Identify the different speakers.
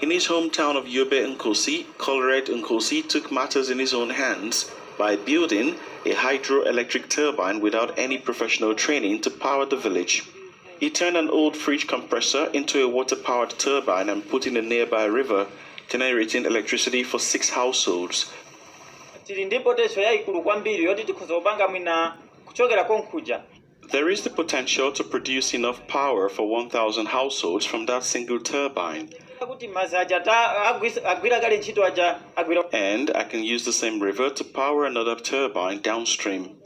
Speaker 1: In his hometown of Yobe Nkosi, Colred Nkosi took matters in his own hands by building a hydroelectric turbine without any professional training to power the village. He turned an old fridge compressor into a water-powered turbine and put in a nearby river, generating electricity for 6 households. There is the potential to produce enough power for 1,000 households from that single turbine. And I can use the same river to power another turbine downstream.